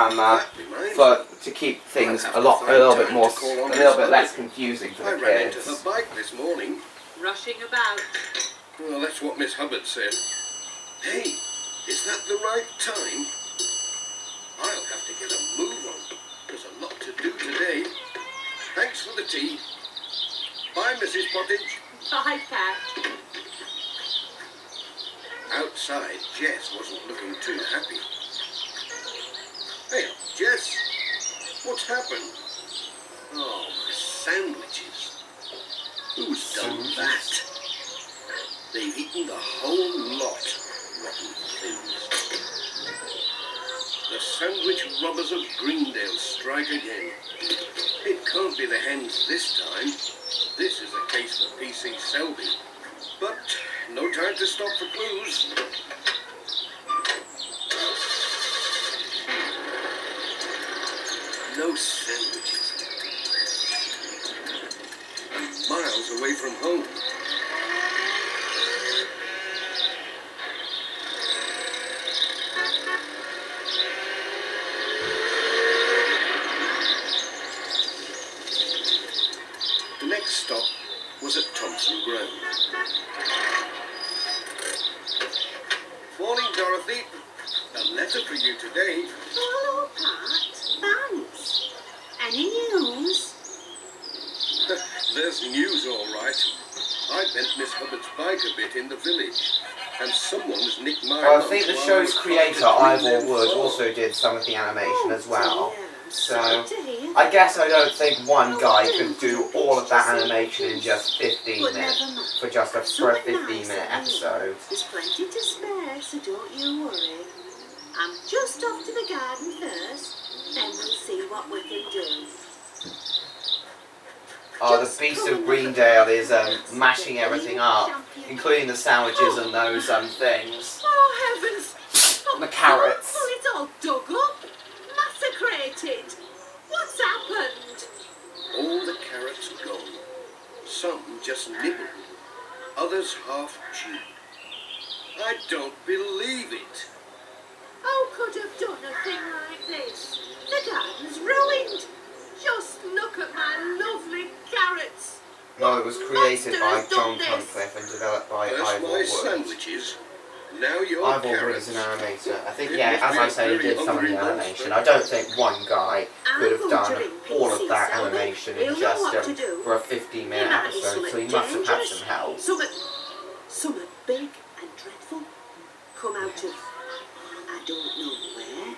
to keep things I'll a have little to find bit time more, to call on a little Miss bit less Hubbard. confusing for I the ran into her kids. bike this morning. Rushing about. Well, that's what Miss Hubbard said. Hey, is that the right time? I'll have to get a move on. There's a lot to do today. Thanks for the tea. Bye, Mrs. Pottage. Bye, Pat. Outside, Jess wasn't looking too happy. Hey, Jess, what's happened? Oh, my sandwiches. Who's done that? They've eaten the whole lot. Rotten things. The sandwich robbers of Greendale strike again. It can't be the hens this time. This is a case for PC Selby. But no time to stop for clues. No sandwiches. I'm miles away from home. The next stop was at Thompson Ground. Morning, Dorothy. A letter for you today. Hello, Pat. Thanks. Any news? There's news, all right. I bent Miss Hubbard's bike a bit in the village, and someone's nicked my Well, I lunch think the while show's I creator, climbed Ivor the Wood, Green also did some of the animation as well. Dear, I'm So, sorry to hear I that. guess I don't think one guy could do all of that animation in just 15 But minutes, never mind. for just a Something 15-minute nice anyway. episode. There's plenty to spare, so don't you worry. I'm just off to the garden first, then we'll see what we can do. Oh, the Beast of Greendale is mashing everything up, including the sandwiches and those things. Oh, heavens! The carrots. Oh, it's all dug up, massacrated. What's happened? All the carrots gone. Some just nibbled, others half chewed. I don't believe it. Who could have done a thing like this? The garden's ruined. Just look at my lovely carrots. No, it was created by Monsters John done this. Cunliffe and developed by First Ivor my Wood. sandwiches, now your Ivor Wood carrots. is an animator. I think, It yeah, must as be I a say, he very did some of the hungry animation. monster. I don't think one guy could have I'm done going to all of that Selby. animation He'll in know just what to do. for a 15-minute It might be episode, so he something must have had dangerous. some help. Something big and dreadful come out of I don't know where.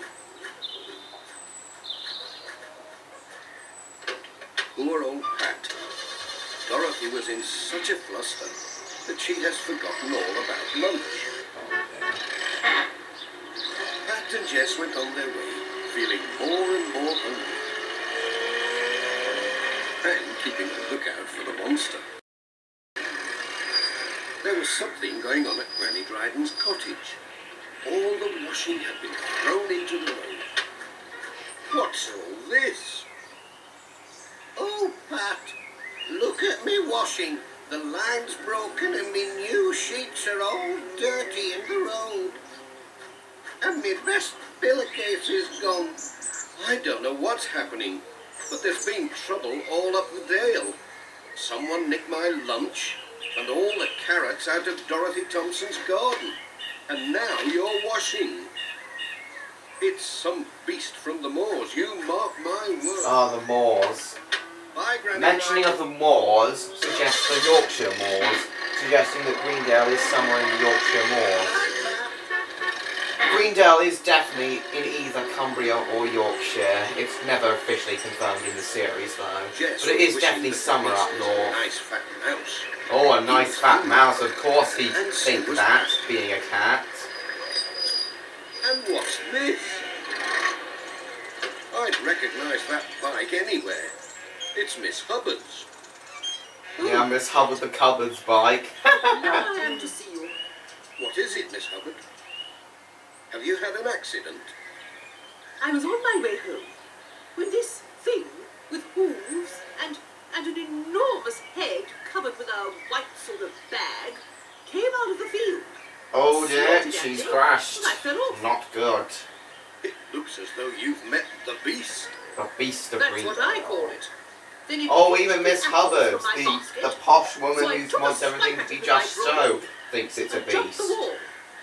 Poor old Pat. Dorothy was in such a fluster that she has forgotten all about lunch. Pat and Jess went on their way, feeling more and more hungry. And keeping a lookout for the monster. There was something going on at Granny Dryden's cottage. All the washing had been thrown into the road. What's all this? Oh, Pat, look at me washing. The line's broken and me new sheets are all dirty in the road. And me best pillowcase is gone. I don't know what's happening, but there's been trouble all up the dale. Someone nicked my lunch and all the carrots out of Dorothy Thompson's garden. And now you're washing. It's some beast from the moors, you mark my words. Ah, the moors. Bye, Granny. Mentioning of the moors suggests the Yorkshire moors, suggesting that Greendale is somewhere in the Yorkshire moors. Greendale is definitely in either Cumbria or Yorkshire. It's never officially confirmed in the series, though. Jess But it is was wishing definitely that somewhere the up beast was a north. nice fat mouse. Oh, a nice fat mouse, of course he'd think that, being a cat. And what's this? I'd recognise that bike anywhere. It's Miss Hubbard's. Yeah, Miss Hubbard the Cupboard's bike. I am to see you. What is it, Miss Hubbard? Have you had an accident? I was on my way home when this thing with hooves and an enormous head covered with a white sort of bag came out of the field. Oh dear, Sorted she's at me, crashed. and I fell off. Not good. It looks as though you've met the beast. The Beast of That's Green what I call it. Then you Oh, picked even the Miss apples Hubbard, from my the basket, posh woman so I who took a wants swipe everything to at be it just and I brought so, it thinks it's a and jumped the beast. wall.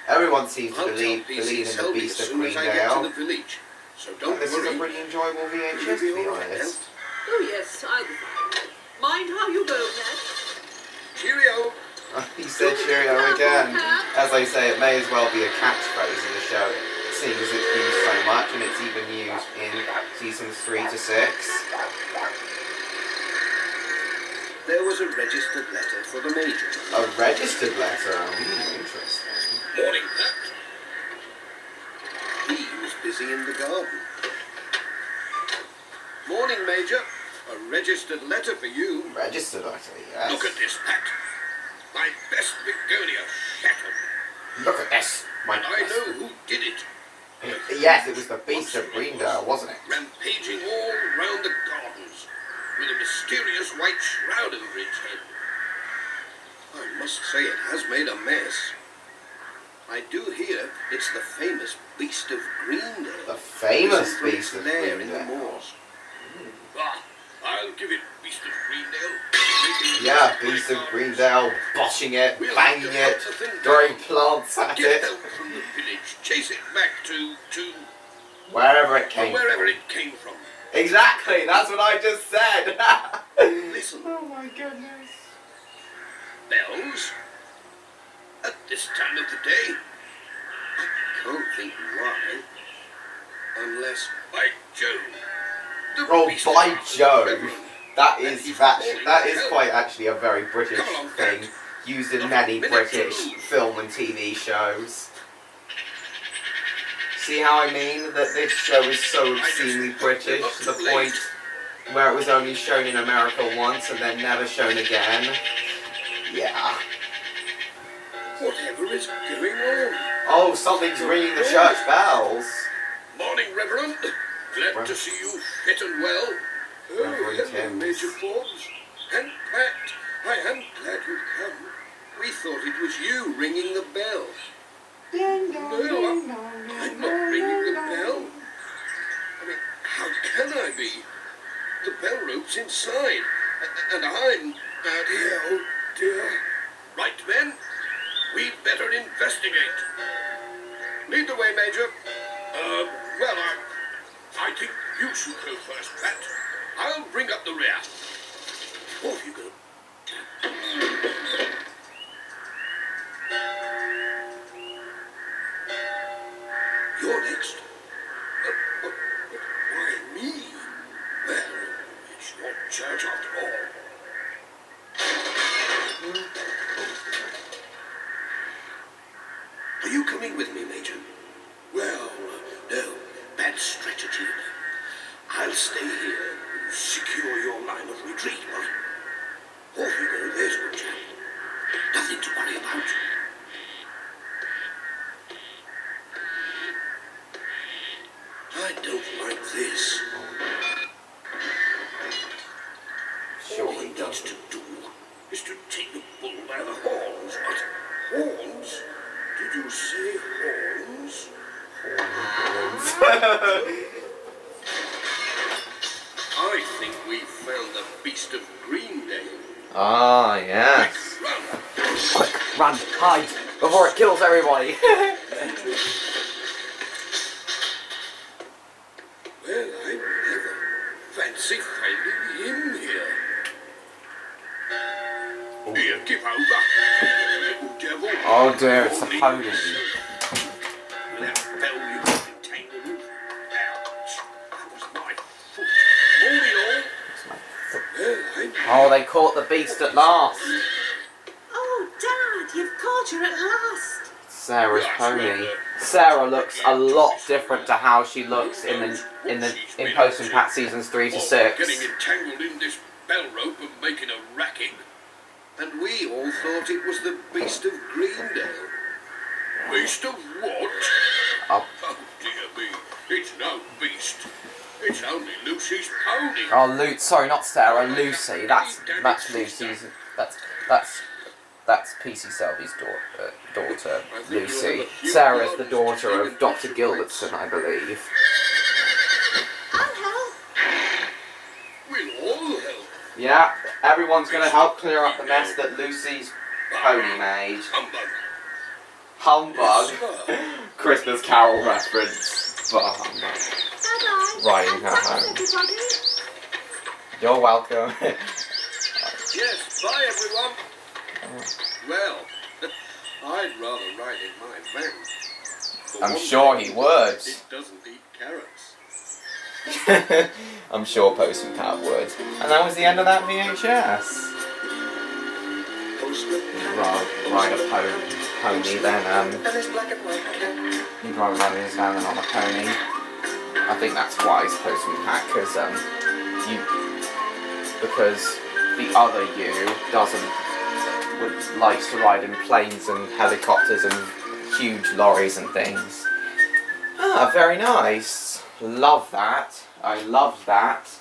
Everyone seems to I'll tell believe PC in the Selby Beast as of soon as I get to the Greendale. village. So And don't this is worry. a pretty enjoyable VHS, You'll to be be all right now. honest. Oh yes, I'll be fine. Mind how you go, Dad. Cheerio. He said cheerio again. As I say, it may as well be a catchphrase in the show, seeing as it's used so much, and it's even used in seasons 3 to 6. There was a registered letter for the Major. A registered letter? Interesting. Morning, Pat. He was busy in the garden. Morning, Major. A registered letter for you. Registered letter, yes. Look at this, Pat. My best begonia shattered. Look at this. My And I know who did it. Yes, it was the Beast of Greendale, wasn't it? Rampaging all round the gardens, with a mysterious white shroud over its head. I must say it has made a mess. I do hear it's the famous Beast of Greendale. The famous Listen from Beast its of lair in the Greendale. moors. Ah, I'll give it Beast of Greendale. Yeah, Beast of Greendale, boshing it, We'll banging have to it, hunt the thing throwing down. plants at Get it, help from the village. Chase it back to wherever it came wherever from. it came from. Exactly, that's what I just said. Listen. Oh my goodness. Bells? At this time of the day? I can't think why. Unless, by Jove, the Oh, beast by is Jove. Reverend. That And is he's that calling is for quite help. actually a very British Come along, thing, Pat. used in Not many a minute British to lose. film and TV shows. See how I mean? That this show is so obscenely British to the point where it was only shown in America once and then never shown again. Yeah. Whatever is going on? Oh, something's ringing the church bells. Morning, Reverend. Glad to see you fit and well. Oh, Reverend hello, Timms. Major Forbes. And Pat, I am glad you've come. We thought it was you ringing the bell. Ding dong, No, ding dong, I'm ding not dong, ringing the ding dong. bell. I mean, how can I be? The bell rope's inside, and I'm out here. Oh dear. Right, men, we better investigate. Lead the way, Major. Well, I think you should go first, Pat. I'll bring up the rear. Off you go. You're next. Why me? Well, it's your church after all. Are you coming with me, Major? Well, no. Bad strategy. I'll stay here and secure your line of retreat, but off you go, there's a good chap. Nothing to worry about. I don't like this. All he needs to do is to take the bull by the horns. But horns? Did you say horns? I think we found the Beast of Greendale. Ah, yes. Run! Quick, run, hide, before it kills everybody. Well, I never fancy finding him here. Here, give over, little devil. Oh dear, it's a pony. That bell you got entangled with. Ouch. That was my foot. Morning, all. Well, I Oh, they caught the beast at last. Oh, Dad, you've caught her at last. Sarah's pony. Sarah looks a lot different to how she looks in Postman Pat seasons 3 to Oh, 6. getting entangled in this bell rope and making a racket. And we all thought it was the Beast of Greendale. Beast of what? Oh. Oh dear me, it's no beast. It's only Lucy's pony. Oh, sorry, not Sarah, Lucy. That's Lucy's. That's PC Selby's daughter, Lucy. Sarah's the daughter of Dr. Gilbertson, I believe. I'll help. I'll help. Yeah, everyone's going to help clear up the mess that Lucy's pony made. Humbug. Humbug. Yes, sir. Christmas Carol reference. But humbug. Bye-bye. Riding And her thanks, home. everybody. You're welcome. Yes, bye everyone. Well, I'd rather ride in my van. For I'm one sure thing, he would. It doesn't eat carrots. I'm sure Postman Pat would. And that was the end of that VHS. Postman. Ride a pony, then And it's black and white. he'd rather ride his van than on a pony. I think that's wise, Postman Pat, because the other you likes to ride in planes and helicopters and huge lorries and things. Ah, very nice. Love that. I loved that.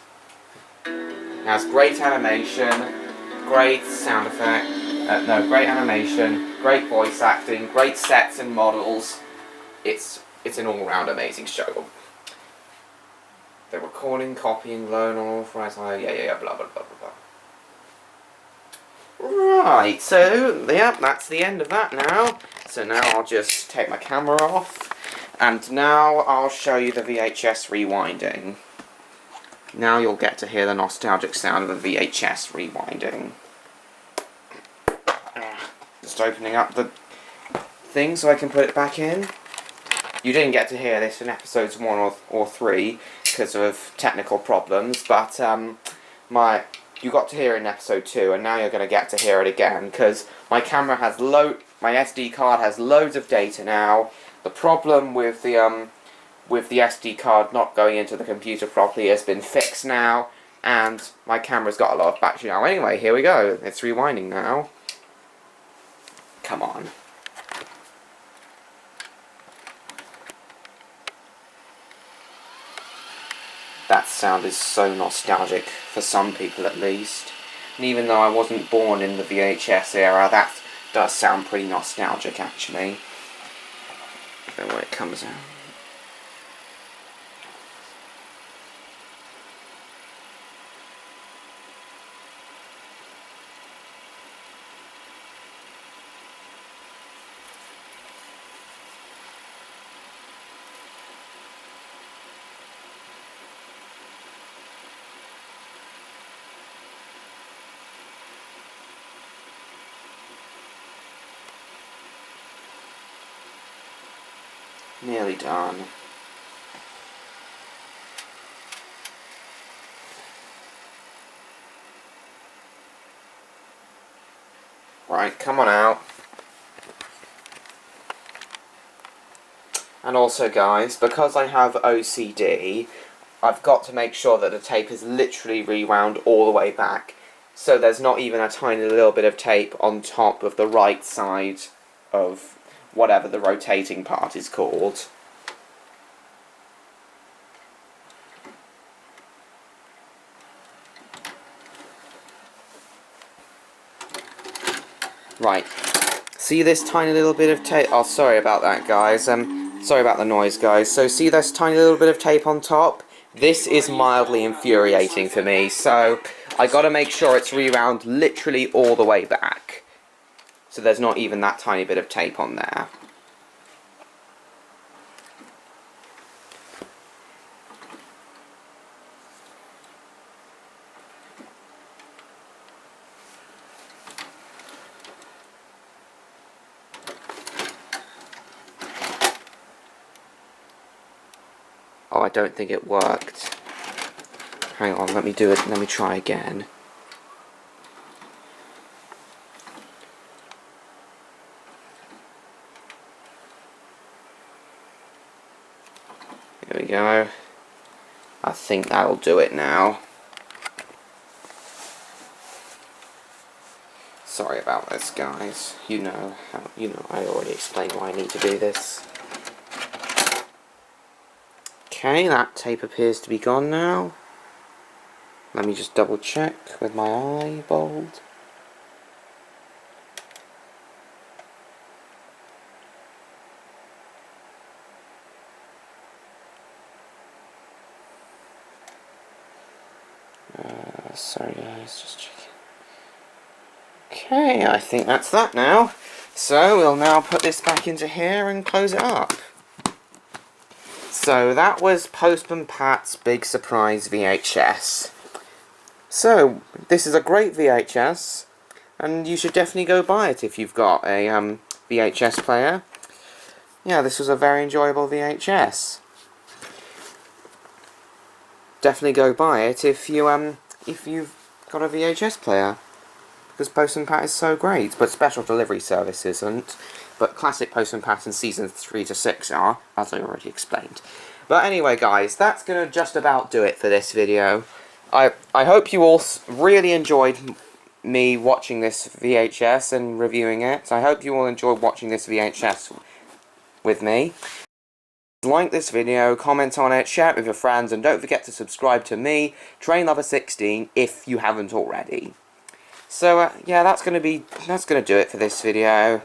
It has great animation, great sound effect. Great animation, great voice acting, great sets and models. It's an all-round amazing show. The recording, copying, loan, unauthorized, blah blah blah blah blah. Right, so yeah, that's the end of that now. So now I'll just take my camera off, and now I'll show you the VHS rewinding. Now you'll get to hear the nostalgic sound of the VHS rewinding. Just opening up the thing so I can put it back in. You didn't get to hear this in episodes 1 or 3 because of technical problems, but you got to hear it in episode 2, and now you're going to get to hear it again because my camera has my SD card has loads of data now. The problem with the SD card not going into the computer properly has been fixed now, and my camera's got a lot of battery now. Anyway, here we go. It's rewinding now. Come on. That sound is so nostalgic, for some people at least. And even though I wasn't born in the VHS era, that does sound pretty nostalgic actually. The way it comes out. Nearly done. Right, come on out. And also guys, because I have OCD, I've got to make sure that the tape is literally rewound all the way back. So there's not even a tiny little bit of tape on top of the right side of whatever the rotating part is called. Right. See this tiny little bit of tape? Oh, sorry about that, guys. Sorry about the noise, guys. So see this tiny little bit of tape on top? This is mildly infuriating for me, so I gotta make sure it's rewound literally all the way back. So there's not even that tiny bit of tape on there. Oh, I don't think it worked. Hang on, let me do it, let me try again. There we go. I think that'll do it now. Sorry about this, guys. You know, I already explained why I need to do this. Okay, that tape appears to be gone now. Let me just double check with my eyeball. So Sorry guys, just checking. Okay, I think that's that now. So we'll now put this back into here and close it up. So that was Postman Pat's Big Surprise VHS. So this is a great VHS, and you should definitely go buy it if you've got a VHS player. Yeah, this was a very enjoyable VHS. Definitely go buy it if you've got a VHS player, because Postman Pat is so great. But special delivery service isn't. But classic Postman Pat in seasons 3 to 6 are, as I already explained. But anyway, guys, that's gonna just about do it for this video. I hope you all really enjoyed me watching this VHS and reviewing it. I hope you all enjoyed watching this VHS with me. Like this video, comment on it, share it with your friends, and don't forget to subscribe to me, Trainlover16, if you haven't already. So yeah, that's gonna do it for this video.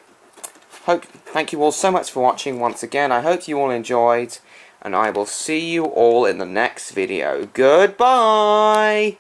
Thank you all so much for watching once again. I hope you all enjoyed, and I will see you all in the next video. Goodbye!